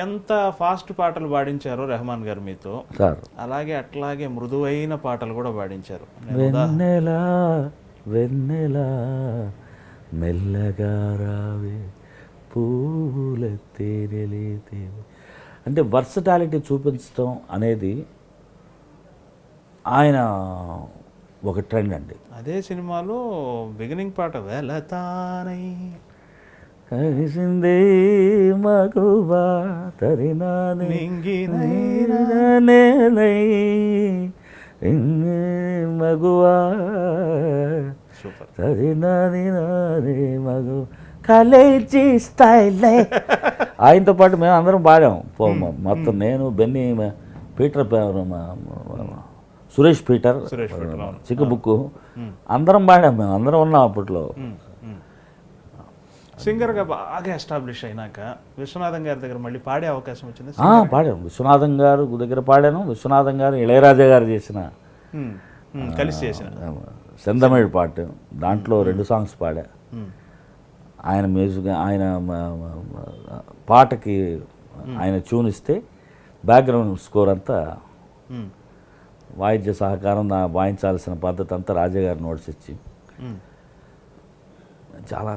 ఎంత ఫాస్ట్ పాటలు పాడించారో రెహమాన్ గారు మీతో సార్ అట్లాగే మృదువైన పాటలు కూడా పాడించారు. వెన్నెలా వెన్నెలా మెల్లగా రావే పూల తేనెలే తేనె అంటే వర్సటాలిటీ చూపించడం అనేది ఆయన ఒక ట్రెండ్ అండి. అదే సినిమాలో బిగినింగ్ పాట వెలతానై కలిసిందే మగువా తరినానే మగువా తరినాది నానే మగు కలేజీ స్టైల్ ఆయనతో పాటు మేము అందరం పాడాం. మొత్తం నేను బెన్నీ పీటర్ సురేష్ పీటర్ చిక్కుబుక్కు అందరం పాడాం. మేము అందరం ఉన్నాం అప్పట్లో. సింగర్గా బాగా ఎస్టాబ్లిష్ అయినాక విశ్వనాథం గారి దగ్గర మళ్ళీ పాడే అవకాశం వచ్చింది. పాడాను. విశ్వనాథం గారు దగ్గర పాడాను. విశ్వనాథం గారు ఇళయరాజా గారు చేసిన కలిసి చేసిన సెందమేడు పాట, దాంట్లో 2 సాంగ్స్ పాడా. ఆయన మ్యూజిక్, ఆయన పాటకి ఆయన ట్యూన్ ఇస్తే బ్యాక్గ్రౌండ్ స్కోర్ అంతా వాయిద్య సహకారం వాయించాల్సిన పద్ధతి అంతా రాజా గారు నోట్స్ ఇచ్చి చాలా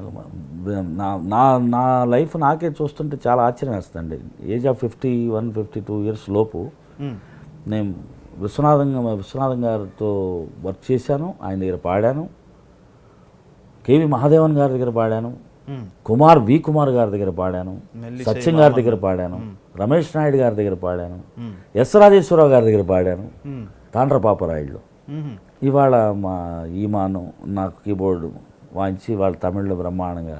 నా లైఫ్ నాకే చూస్తుంటే చాలా ఆశ్చర్యం వేస్తుందండి. ఏజ్ ఆఫ్ 51-52 ఇయర్స్ లోపు నేను విశ్వనాథం గారితో వర్క్ చేశాను. ఆయన దగ్గర పాడాను. కేవి మహాదేవన్ గారి దగ్గర పాడాను. కుమార్ గారి దగ్గర పాడాను. సత్యం గారి దగ్గర పాడాను. రమేష్ నాయుడు గారి దగ్గర పాడాను. ఎస్ రాజేశ్వరరావు గారి దగ్గర పాడాను. తాండ్ర పాపరాయుడులో. ఇవాళ మా ఈమాను నాకు కీబోర్డు వాయించి వాళ్ళు తమిళ్లో బ్రహ్మాండంగా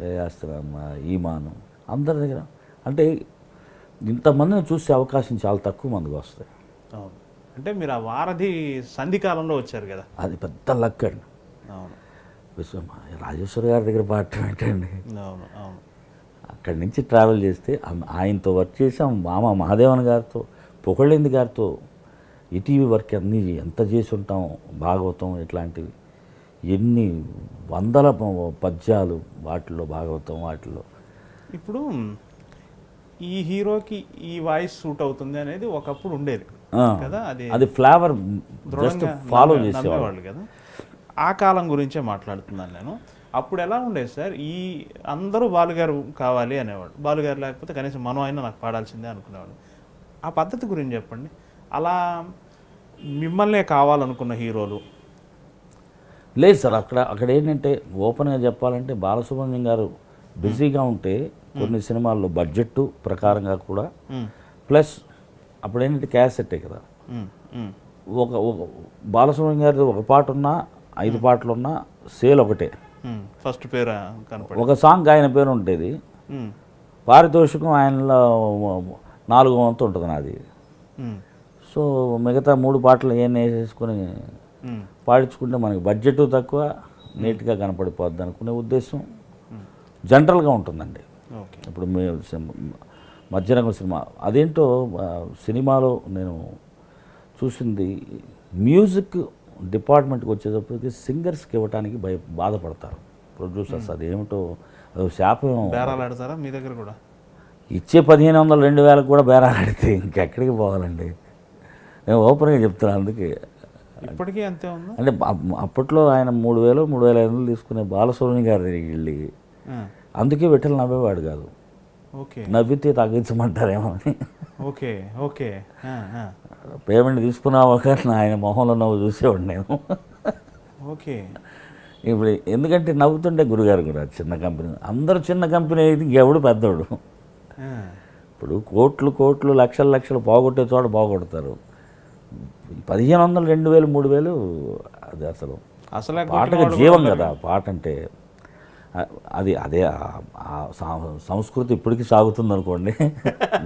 వేస్తున్నారు. మా ఈమాను అందరి దగ్గర. అంటే ఇంతమందిని చూసే అవకాశం చాలా తక్కువ మందికి వస్తాయి. అంటే మీరు ఆ వారధి సంధికాలంలో వచ్చారు కదా, అది పెద్ద లక్ అండి. రాజేశ్వర గారి దగ్గర పాడటం ఏంటండి. అక్కడి నుంచి ట్రావెల్ చేస్తే ఆయనతో వర్క్ చేసాం. మామ మహాదేవన్ గారితో, పొగళ్ళేంది గారితో ఈటీవీ వర్క్ అన్నీ ఎంత చేసి ఉంటాం. భాగవతం ఇట్లాంటివి ఎన్ని వందల పద్యాలు వాటిల్లో, భాగవతం వాటిల్లో. ఇప్పుడు ఈ హీరోకి ఈ వాయిస్ సూట్ అవుతుంది అనేది ఒకప్పుడు ఉండేది కదా, అది ఫ్లేవర్ జస్ట్ ఫాలో చేసేవాళ్ళు కదా. ఆ కాలం గురించే మాట్లాడుతున్నాను నేను. అప్పుడు ఎలా ఉండేది సార్, ఈ అందరూ బాలుగారు కావాలి అనేవాడు. బాలుగారు లేకపోతే కనీసం మనం అయినా నాకు పాడాల్సిందే అనుకునేవాడు. ఆ పద్ధతి గురించి చెప్పండి. అలా మిమ్మల్నే కావాలనుకున్న హీరోలు లేదు సార్. అక్కడ ఏంటంటే ఓపెన్గా చెప్పాలంటే బాలసుబ్రహ్మణ్యం గారు బిజీగా ఉంటే కొన్ని సినిమాల్లో బడ్జెట్ ప్రకారంగా కూడా, ప్లస్ అప్పుడు ఏంటంటే క్యాసెట్టే కదా. ఒక బాలసుబ్రహ్మణ్యం గారి ఒక పాట ఉన్నా 5 పాటలు ఉన్నా సేల్ ఒకటే. ఫస్ట్ పేరు ఒక సాంగ్ ఆయన పేరు ఉంటుంది, పారితోషికం ఆయనలో 4వ వంతు ఉంటుంది నాది. సో మిగతా 3 పాటలు ఏం వేసేసుకొని పాడించుకుంటే మనకి బడ్జెట్ తక్కువ, నీట్గా కనపడిపోద్ది అనుకునే ఉద్దేశం జనరల్గా ఉంటుందండి. ఇప్పుడు మధ్యరంగం సినిమా అదేంటో సినిమాలో నేను చూసింది, మ్యూజిక్ డిపార్ట్మెంట్కి వచ్చేటప్పటికి సింగర్స్కి ఇవ్వడానికి బాధపడతారు ప్రొడ్యూసర్స్. అదేమిటో శాపం. బేరాలాడతారా మీ దగ్గర కూడా? ఇచ్చే 1500-2000 కూడా బేరాలాడితే ఇంకెక్కడికి పోవాలండి. నేను ఓపెన్గా చెప్తున్నాను. అందుకే ఇప్పటికీ అంతే ఉంది. అంటే అప్పట్లో ఆయన 3000-3500 తీసుకునే బాలసుబ్రహ్మణ్యం గారి దగ్గరికి వెళ్ళి, అందుకే విఠలు నవ్వేవాడు కాదు. నవ్వితే తగ్గించమంటారేమో అని. పేమెంట్ తీసుకున్నావా కానీ ఆయన మొహంలో నవ్వు చూసేవాడు నేను. ఇప్పుడు ఎందుకంటే నవ్వుతుంటే గురుగారు కూడా చిన్న కంపెనీ, అందరూ చిన్న కంపెనీ అయితే ఇంకెవడు పెద్దోడు. ఇప్పుడు కోట్లు లక్షలు పోగొట్టే చోట పోగొడతారు. 1500-2000-3000 అది అసలు పాటకు జీవం కదా. పాట అంటే అదే సంస్కృతి ఇప్పటికీ సాగుతుంది అనుకోండి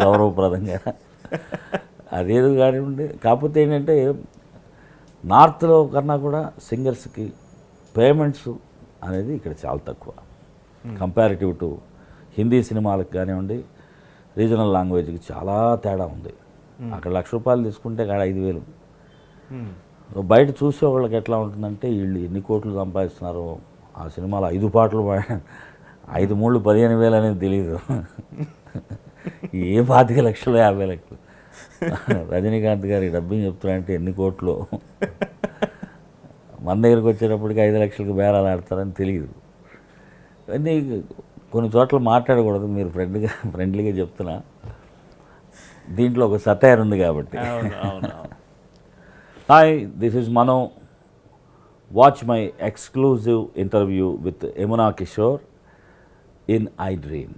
గౌరవప్రదంగా. అదేదో కానివ్వండి. కాకపోతే ఏంటంటే నార్త్లో కన్నా కూడా సింగర్స్కి పేమెంట్స్ అనేది ఇక్కడ చాలా తక్కువ కంపారిటివ్ టు హిందీ సినిమాలకు కానివ్వండి, రీజనల్ లాంగ్వేజ్కి చాలా తేడా ఉంది. అక్కడ ₹1,00,000 తీసుకుంటే అక్కడ 5,000. బయట చూసే వాళ్ళకి ఎట్లా ఉంటుందంటే వీళ్ళు ఎన్ని కోట్లు సంపాదిస్తున్నారు, ఆ సినిమాలో 5 పాటలు 5 3 15,000 అనేది తెలియదు. ఏ 25 లక్షలు 50 లక్షలు రజనీకాంత్ గారి డబ్బింగ్ చెప్తున్నారంటే ఎన్ని కోట్లు మన దగ్గరికి వచ్చేటప్పటికి 5 లక్షలకు బేరాలు ఆడతారని తెలియదు. అన్నీ కొన్ని చోట్ల మాట్లాడకూడదు, మీరు ఫ్రెండ్లీగా చెప్తున్నా, దీంట్లో ఒక సటైర్ ఉంది కాబట్టి. Hi, this is Mano. Watch my exclusive interview with Yamuna Kishore in I dream.